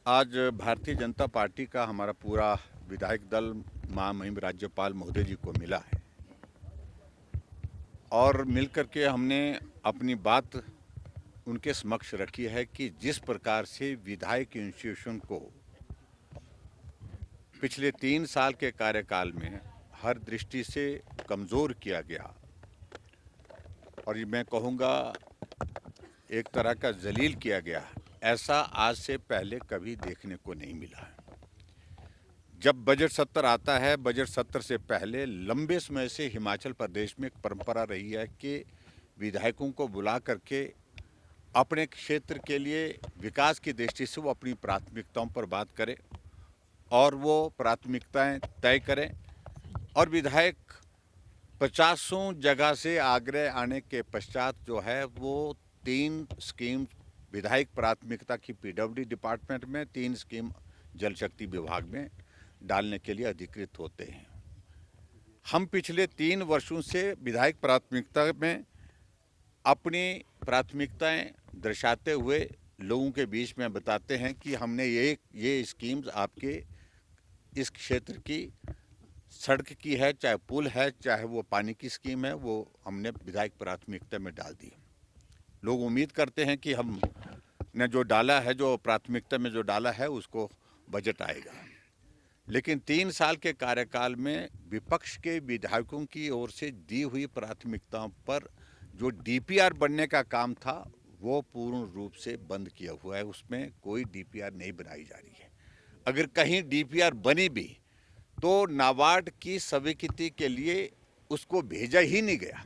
आज भारतीय जनता पार्टी का हमारा पूरा विधायक दल महामहिम राज्यपाल महोदय जी को मिला है और मिलकर के हमने अपनी बात उनके समक्ष रखी है कि जिस प्रकार से विधायक इंस्टीट्यूशन को पिछले 3 साल के कार्यकाल में हर दृष्टि से कमज़ोर किया गया और मैं कहूँगा एक तरह का जलील किया गया, ऐसा आज से पहले कभी देखने को नहीं मिला है। जब बजट सत्र आता है, बजट सत्र से पहले लंबे समय से हिमाचल प्रदेश में एक परंपरा रही है कि विधायकों को बुला करके अपने क्षेत्र के लिए विकास की दृष्टि से वो अपनी प्राथमिकताओं पर बात करें और वो प्राथमिकताएं तय करें और विधायक 50 जगह से आगरे आने के पश्चात जो है वो 3 स्कीम विधायक प्राथमिकता की पीडब्ल्यूडी डिपार्टमेंट में, 3 स्कीम जल शक्ति विभाग में डालने के लिए अधिकृत होते हैं। हम पिछले 3 वर्षों से विधायक प्राथमिकता में अपनी प्राथमिकताएं दर्शाते हुए लोगों के बीच में बताते हैं कि हमने ये स्कीम्स आपके इस क्षेत्र की सड़क की है, चाहे पुल है, चाहे वो पानी की स्कीम है, वो हमने विधायक प्राथमिकता में डाल दी। लोग उम्मीद करते हैं कि हमने जो डाला है, जो प्राथमिकता में जो डाला है, उसको बजट आएगा। लेकिन 3 साल के कार्यकाल में विपक्ष के विधायकों की ओर से दी हुई प्राथमिकताओं पर जो डीपीआर बनने का काम था वो पूर्ण रूप से बंद किया हुआ है। उसमें कोई डीपीआर नहीं बनाई जा रही है। अगर कहीं डीपीआर बनी भी तो नाबार्ड की स्वीकृति के लिए उसको भेजा ही नहीं गया।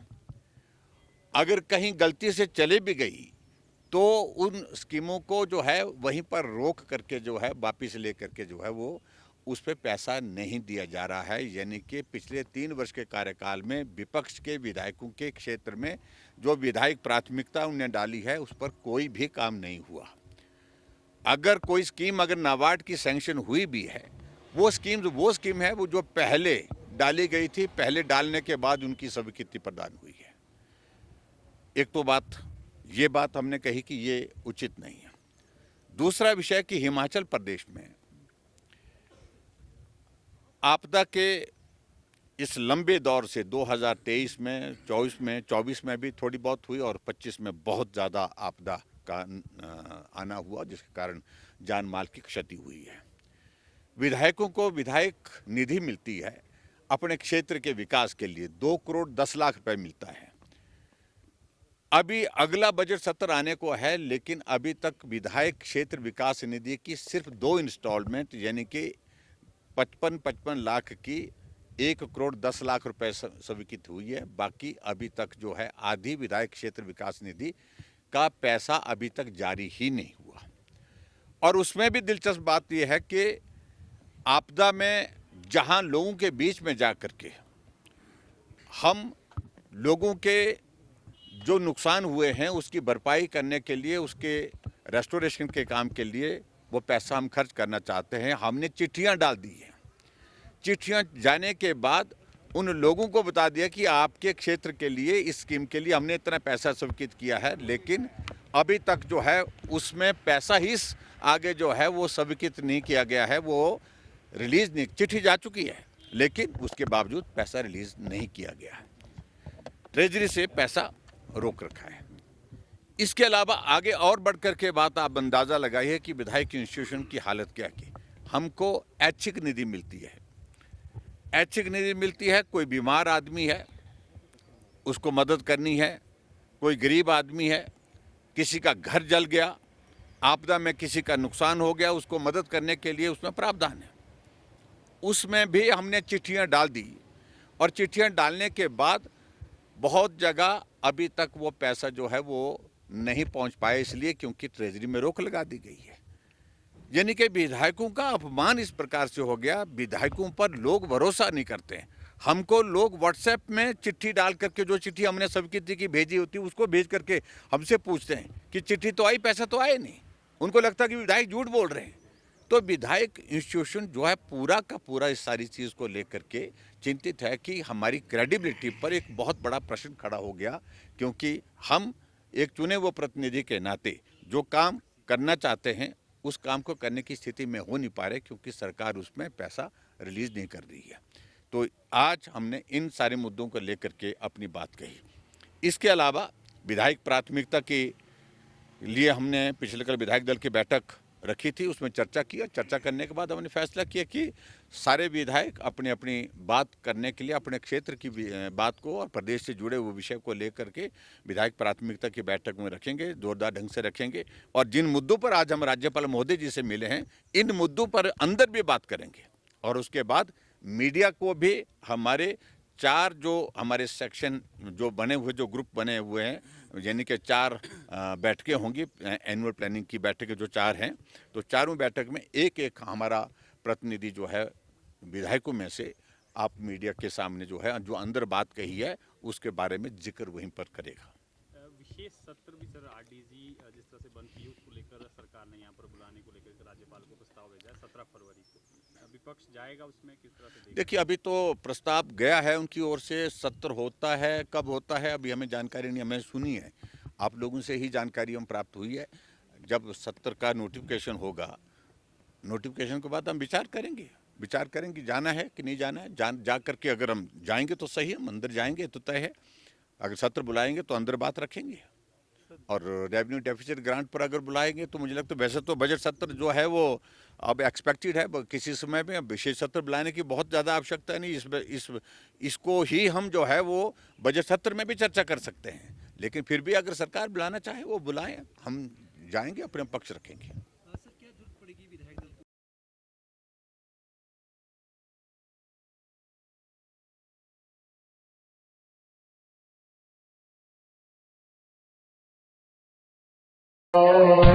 अगर कहीं गलती से चले भी गई तो उन स्कीमों को जो है वहीं पर रोक करके जो है वापिस ले करके जो है वो उस पर पैसा नहीं दिया जा रहा है। यानी कि पिछले 3 वर्ष के कार्यकाल में विपक्ष के विधायकों के क्षेत्र में जो विधायक प्राथमिकता उन्हें डाली है उस पर कोई भी काम नहीं हुआ। अगर कोई स्कीम अगर नाबार्ड की सैंक्शन हुई भी है, वो स्कीम है वो जो पहले डाली गई थी, पहले डालने के बाद उनकी स्वीकृति प्रदान हुई है। एक तो ये बात हमने कही कि ये उचित नहीं है। दूसरा विषय कि हिमाचल प्रदेश में आपदा के इस लंबे दौर से 2023 में, 24 में भी थोड़ी बहुत हुई और 25 में बहुत ज़्यादा आपदा का आना हुआ, जिसके कारण जान माल की क्षति हुई है। विधायकों को विधायक निधि मिलती है अपने क्षेत्र के विकास के लिए, 2 करोड़ 10 लाख रुपए मिलता है। अभी अगला बजट सत्र आने को है, लेकिन अभी तक विधायक क्षेत्र विकास निधि की सिर्फ 2 इंस्टॉलमेंट यानी कि 55 लाख की 1 करोड़ 10 लाख रुपए स्वीकृत हुई है। बाकी अभी तक जो है आधी विधायक क्षेत्र विकास निधि का पैसा अभी तक जारी ही नहीं हुआ। और उसमें भी दिलचस्प बात यह है कि आपदा में जहां लोगों के बीच में जा कर के हम लोगों के जो नुकसान हुए हैं उसकी भरपाई करने के लिए, उसके रेस्टोरेशन के काम के लिए वो पैसा हम खर्च करना चाहते हैं। हमने चिट्ठियां डाल दी हैं। चिट्ठियां जाने के बाद उन लोगों को बता दिया कि आपके क्षेत्र के लिए, इस स्कीम के लिए हमने इतना पैसा स्वीकृत किया है, लेकिन अभी तक जो है उसमें पैसा ही आगे जो है वो स्वीकृत नहीं किया गया है। वो रिलीज़ नहीं, चिट्ठी जा चुकी है लेकिन उसके बावजूद पैसा रिलीज़ नहीं किया गया है। ट्रेजरी से पैसा रोक रखा है। इसके अलावा आगे और बढ़ कर के बात आप अंदाज़ा लगाइए कि विधायक इंस्टीट्यूशन की हालत क्या की। हमको ऐच्छिक निधि मिलती है। ऐच्छिक निधि मिलती है, कोई बीमार आदमी है उसको मदद करनी है, कोई गरीब आदमी है, किसी का घर जल गया, आपदा में किसी का नुकसान हो गया, उसको मदद करने के लिए उसमें प्रावधान है। उसमें भी हमने चिट्ठियां डाल दी और चिट्ठियां डालने के बाद बहुत जगह अभी तक वो पैसा जो है वो नहीं पहुंच पाया, इसलिए क्योंकि ट्रेजरी में रोक लगा दी गई है। यानी कि विधायकों का अपमान इस प्रकार से हो गया, विधायकों पर लोग भरोसा नहीं करते हैं। हमको लोग व्हाट्सएप में चिट्ठी डाल करके, जो चिट्ठी हमने स्वीकृति की भेजी होती है उसको भेज करके हमसे पूछते हैं कि चिट्ठी तो आई, पैसा तो आए नहीं। उनको लगता है कि विधायक झूठ बोल रहे हैं। तो विधायक इंस्टीट्यूशन जो है पूरा का पूरा इस सारी चीज़ को लेकर के चिंतित है कि हमारी क्रेडिबिलिटी पर एक बहुत बड़ा प्रश्न खड़ा हो गया, क्योंकि हम एक चुने हुए प्रतिनिधि के नाते जो काम करना चाहते हैं उस काम को करने की स्थिति में हो नहीं पा रहे क्योंकि सरकार उसमें पैसा रिलीज नहीं कर रही है। तो आज हमने इन सारे मुद्दों को लेकर के अपनी बात कही। इसके अलावा विधायक प्राथमिकता के लिए हमने पिछले कल विधायक दल की बैठक रखी थी, उसमें चर्चा की और चर्चा करने के बाद हमने फैसला किया कि सारे विधायक अपनी अपनी बात करने के लिए अपने क्षेत्र की बात को और प्रदेश से जुड़े हुए विषय को लेकर के विधायक प्राथमिकता की बैठक में रखेंगे, जोरदार ढंग से रखेंगे और जिन मुद्दों पर आज हम राज्यपाल महोदय जी से मिले हैं इन मुद्दों पर अंदर भी बात करेंगे और उसके बाद मीडिया को भी हमारे चार जो हमारे सेक्शन जो बने हुए जो ग्रुप बने हुए हैं यानी कि 4 बैठकें होंगी एनुअल प्लानिंग की बैठकें जो 4 हैं, तो चारों बैठक में एक एक हमारा प्रतिनिधि जो है विधायकों में से आप मीडिया के सामने जो है जो अंदर बात कही है उसके बारे में जिक्र वहीं पर करेगा। विशेष सत्र भी सर आरडीजी जिस तरह से बंद की उसको लेकर सरकार ने यहाँ पर बुलाने को लेकर राज्यपाल को प्रस्ताव भेजा है 17 फरवरी को, विपक्ष जाएगा उसमें किस तरह से? देखिए अभी तो प्रस्ताव गया है उनकी ओर से, सत्र होता है कब होता है अभी हमें जानकारी नहीं, हमें सुनी है आप लोगों से ही जानकारी हम प्राप्त हुई है। जब सत्र का नोटिफिकेशन होगा, नोटिफिकेशन के बाद हम विचार करेंगे जाना है कि नहीं जाना है। जा करके अगर हम जाएंगे तो सही है, हम अंदर जाएंगे तो तय है, अगर सत्र बुलाएंगे तो अंदर बात रखेंगे और रेवेन्यू डेफिसिट ग्रांट पर अगर बुलाएंगे तो मुझे लगता है वैसे तो बजट सत्र जो है वो अब एक्सपेक्टेड है किसी समय में, विशेष सत्र बुलाने की बहुत ज़्यादा आवश्यकता नहीं। इसको ही हम जो है वो बजट सत्र में भी चर्चा कर सकते हैं, लेकिन फिर भी अगर सरकार बुलाना चाहे वो बुलाएं, हम जाएंगे अपने पक्ष रखेंगे। सर क्या जरूरत पड़ेगी विधायक दल को?